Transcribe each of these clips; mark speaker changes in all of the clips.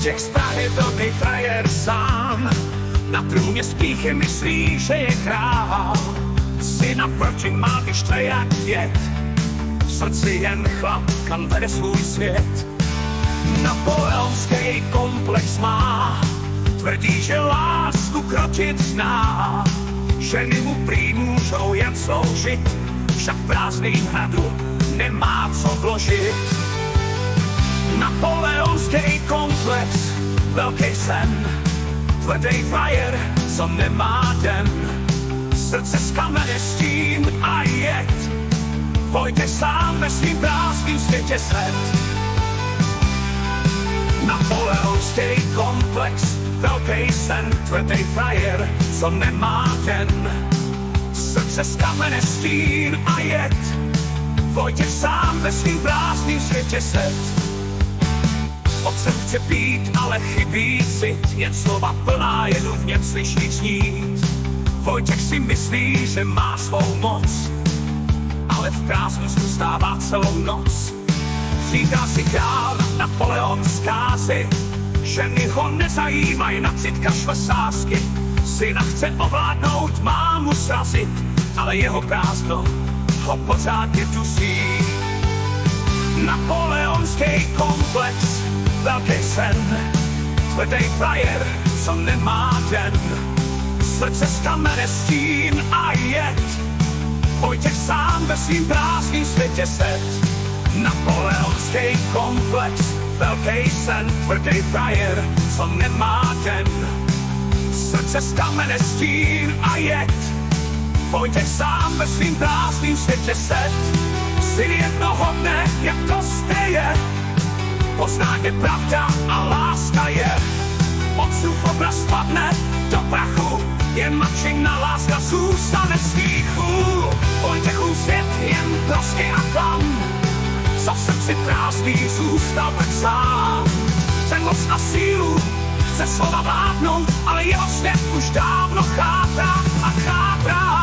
Speaker 1: Vojtěch z Prahy velký frajer sám, na trůně s píchem myslí, že je král. Syna proti máty štve jak věd, v srdci jen chlap, kam vede svůj svět. Napoleonský komplex má, tvrdí, že lásku krotit zná. Ženy mu prý můžou jen sloužit, však v prázdným hradu nemá co vložit. Napoleonský komplex, velký sen, tvrdý frajer, co nemá den. Srdce z kamene, stín a jed, Vojtěch sám ve svým prázdným světě set. Napoleonský komplex, velký sen, tvrdý frajer, co nemá den. Srdce z kamene, stín a jed, Vojtěch sám ve svým prázdným světě set. Otcem chce být, ale chybí cit, jen slova plná jedu v něm slyší znít. Vojtěch si myslí, že má svou moc, ale v prázdnu zůstává celou noc. Říká si král Napoleon zkázy, ženy ho nezajímají, na cit kašle sázky. Syna chce ovládnout, mámu srazit, ale jeho prázdno ho pořádně dusí. Napoleonský komplex, velký sen, tvrdý frajer, co nemá den. Srdce z kamene, stín a jed, Vojtěch sám ve svým prázdným světě set. Napoleonský komplex, velký sen, tvrdý frajer, co nemá den. Srdce z kamene, stín a jed, Vojtěch sám ve svým prázdným světě set. Syn jednoho dne, jak to steje, pozná, kde pravda a láska je. Otcův obraz spadne do prachu, jen matčina láska zůstane v smíchu. Vojtěchův svět jen trosky a klam, za srdci prázdný zůstal tak sám. Chce moc a sílu, chce slova vládnout, ale jeho svět už dávno chátrá a chátrá.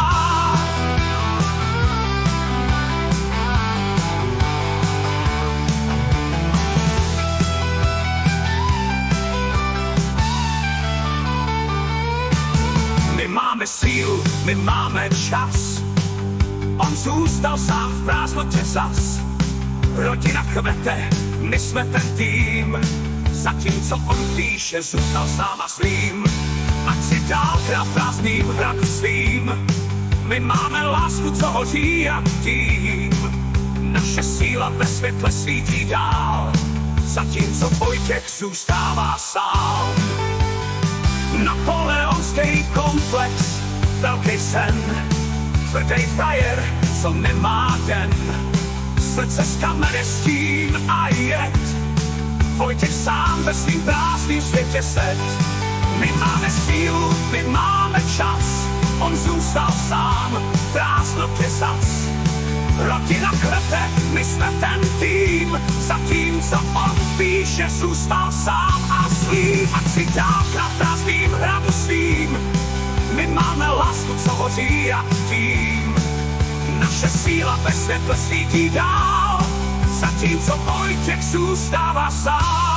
Speaker 1: My máme sílu, my máme čas, on zůstal sám v prázdnotě zas. Rodina kvete, my jsme ten tým, zatímco on píše, zůstal sám a svým. Ať si dál krát prázdným hradu svým, my máme lásku, co hoří jak tým. Naše síla ve světle svítí dál, zatímco Vojtěch zůstává sám. Napoleonský komplex, velký sen, tvrdý frajer, co nemá den. Srdce z kamene, stín a jed, Vojtěch sám ve svým prázdným světě set. My máme sílu, my máme čas, on zůstal sám, prázdnotě zas. Rodina kvete, my jsme ten tým, zatímco on píše, zůstal sám a svým. Ať si dál krát prázdným hradu svým, my máme lásku, co hoří jak tým. Naše síla ve světle svítí dál, zatímco Vojtěch zůstává sám.